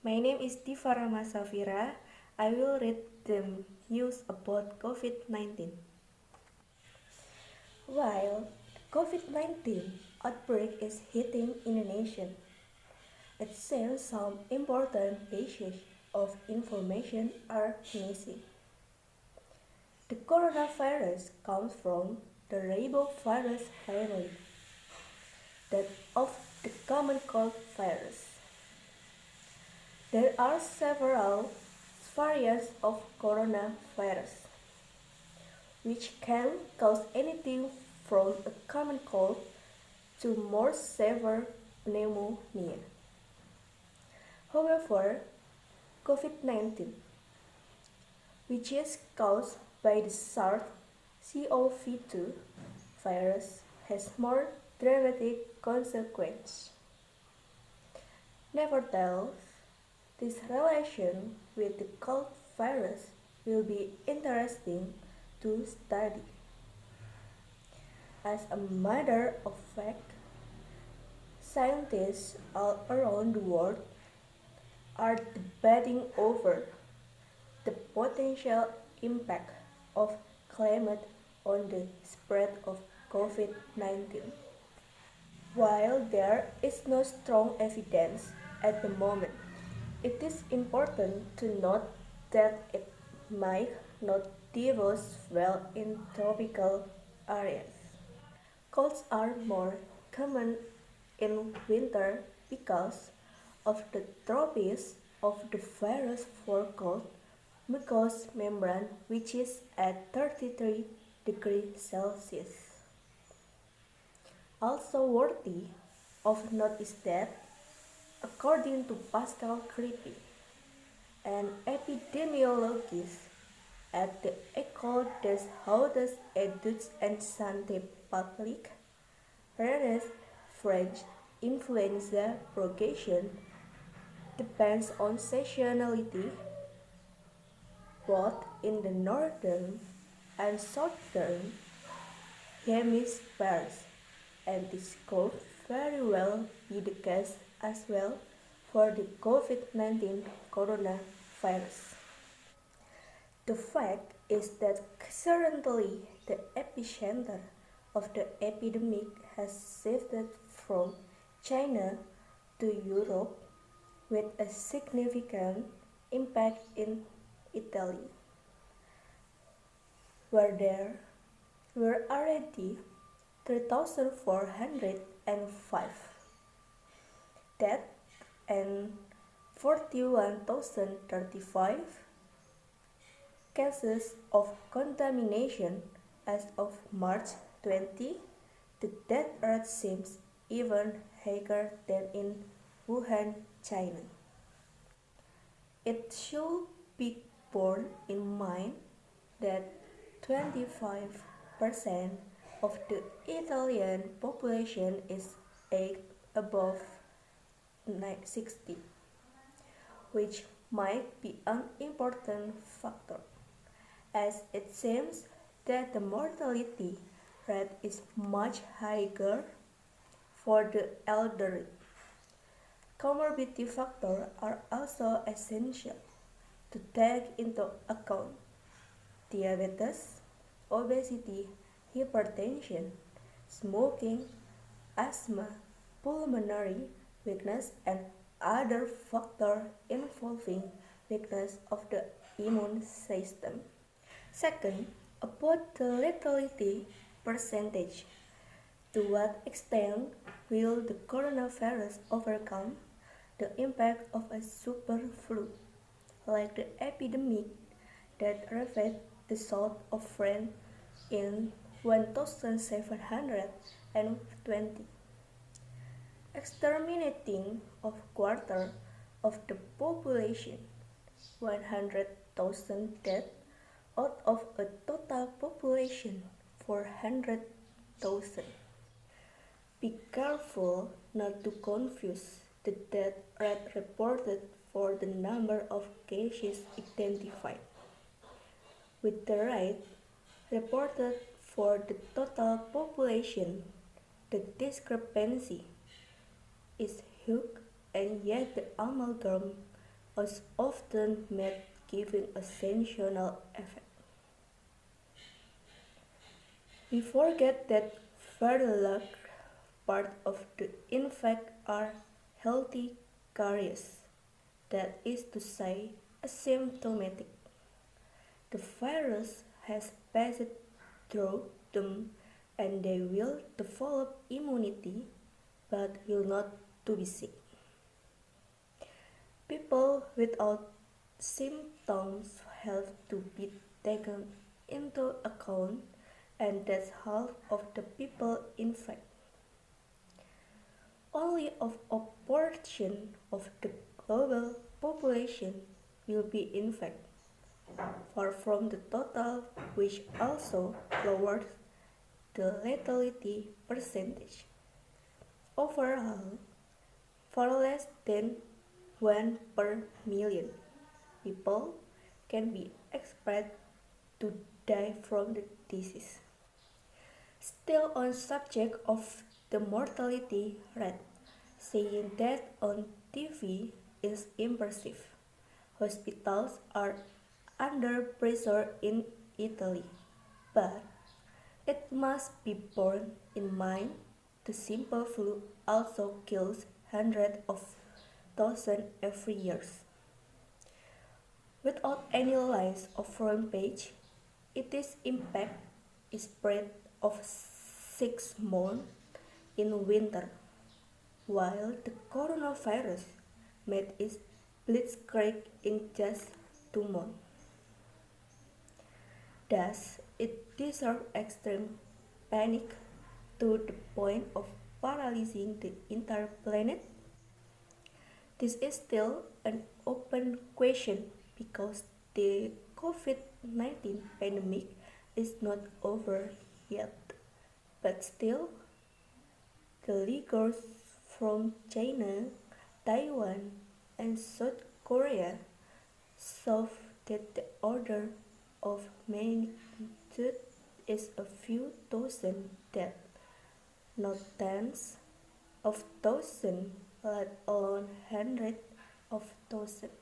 My name is Diva Rama Safira. I will read the news about COVID-19. While COVID-19 outbreak is hitting Indonesia, it seems some important pieces of information are missing. The coronavirus comes from the ribovirus family, that of the common cold virus. There are several variants of coronavirus, which can cause anything from a common cold to more severe pneumonia. However, COVID-19, which is caused by the SARS-CoV-2 virus, has more dramatic consequences. Nevertheless, this relation with the cold virus will be interesting to study. As a matter of fact, scientists all around the world are debating over the potential impact of climate on the spread of COVID-19. While there is no strong evidence at the moment, it is important to note that it might not develop well in tropical areas. Colds are more common in winter because of the tropism of the virus for cold mucous membrane, which is at 33 degrees Celsius. Also worthy of note is that, according to Pascal Cripy, an epidemiologist at the École des Hautes Études en Santé Publique, whereas French influenza propagation depends on seasonality both in the northern and southern hemispheres, and this could very well be the case as well for the COVID-19 coronavirus. The fact is that currently the epicenter of the epidemic has shifted from China to Europe, with a significant impact in Italy, where there were already 3,405 deaths and 41,035 cases of contamination as of March 20. The death rate seems even higher than in Wuhan, China. It should be borne in mind that 25% of the Italian population is aged above 60, which might be an important factor, as it seems that the mortality rate is much higher for the elderly. Comorbidity factors are also essential to take into account: diabetes, obesity, hypertension, smoking, asthma, pulmonary weakness, and other factors involving weakness of the immune system. Second, about the lethality percentage. To what extent will the coronavirus overcome the impact of a super flu, like the epidemic that ravaged the south of France in 1720, exterminating a quarter of the population, 100,000 dead out of a total population 400,000. Be careful not to confuse the death rate reported for the number of cases identified with the rate reported for the total population. The discrepancy is huge, and yet the amalgam is often made giving a sensational effect. We forget that very large part of the infect are healthy carriers, that is to say, asymptomatic. The virus has passed through them and they will develop immunity but will not to be sick. People without symptoms have to be taken into account and that's half of the people infected. Only a portion of the global population will be infected, far from the total, which also lowers the lethality percentage. Overall, far less than 1 per million people can be expected to die from the disease. Still on subject of the mortality rate, saying that on TV is impressive. Hospitals are under pressure in Italy, but it must be borne in mind the simple flu also kills hundreds of thousands every year. Without any lines of front page, its impact is spread of 6 months in winter, while the coronavirus made its blitzkrieg in just 2 months. Does it deserve extreme panic to the point of paralyzing the entire planet? This is still an open question because the COVID-19 pandemic is not over yet. But still, the leaders from China, Taiwan, and South Korea show that the order of magnitude is a few dozen deaths, not tens of thousands, let alone hundreds of thousands.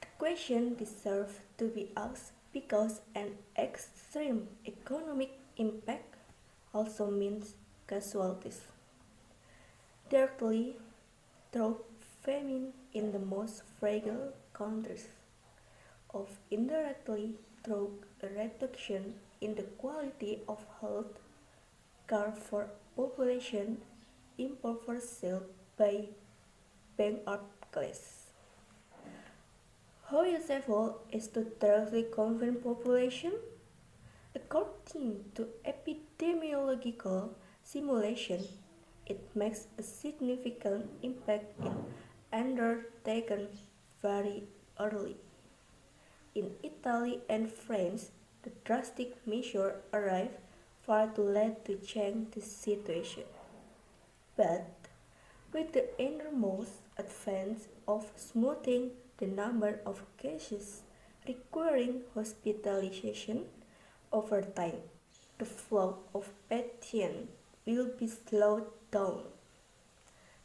The question deserves to be asked because an extreme economic impact also means casualties. Directly through famine in the most fragile countries, of indirectly through a reduction in the quality of health care for population impoverished by bankrupt class. How useful is to directly convince population? According to epidemiological simulation, it makes a significant impact if undertaken very early. In Italy and France, the drastic measures arrived far too late to change the situation. But with the enormous advance of smoothing the number of cases requiring hospitalization over time, the flow of patients will be slowed down.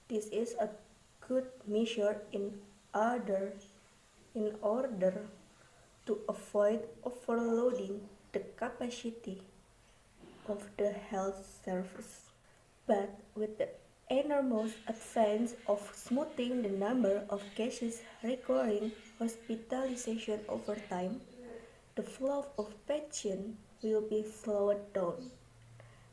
This is a good measure in order to avoid overloading the capacity of the health service. But with the enormous advance of smoothing the number of cases requiring hospitalization over time, the flow of patients will be slowed down.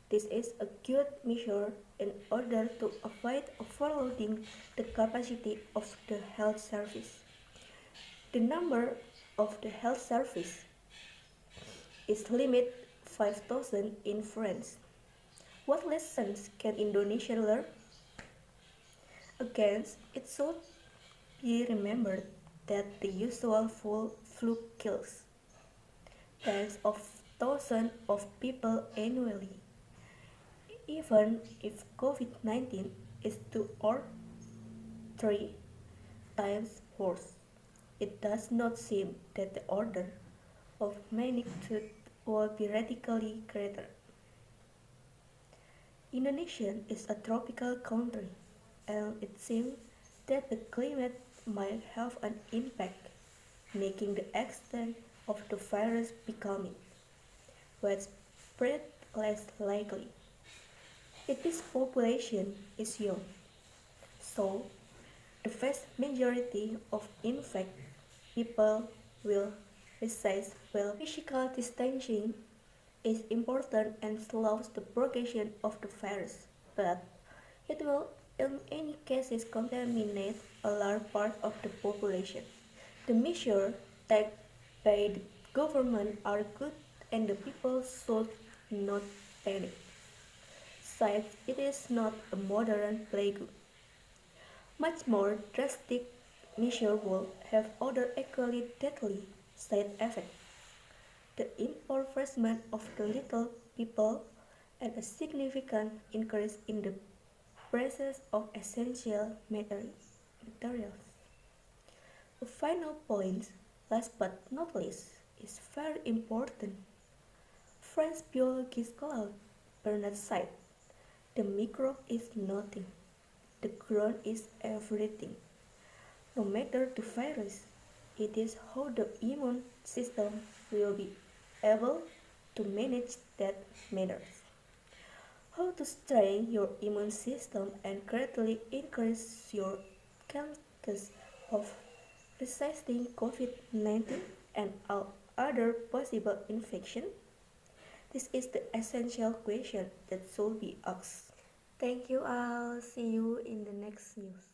This is a good measure in order to avoid overloading the capacity of the health service. The number of the health service is limited 5,000 in France. What lessons can Indonesia learn? Again, it should be remembered that the usual flu kills tens of thousands of people annually. Even if COVID-19 is 2 or 3 times worse, it does not seem that the order of magnitude will be radically greater. Indonesia is a tropical country, and it seems that the climate might have an impact, making the extent of the virus becoming widespread less likely. If this population is young, so the vast majority of infected people will resist well. Physical distancing is important and slows the progression of the virus, but it will in any cases contaminate a large part of the population. The measures taken by the government are good and the people should not panic. Since it is not a modern plague. Much more drastic measures will have other equally deadly side effects. The impoverishment of the little people and a significant increase in the prices of essential materials. A final point, last but not least, is very important. French biologist Claude Bernard said, "The microbe is nothing, the ground is everything." No matter the virus, it is how the immune system will be able to manage that matters. How to strengthen your immune system and greatly increase your chances of resisting COVID-19 and all other possible infections? This is the essential question that should be asked. Thank you all. See you in the next news.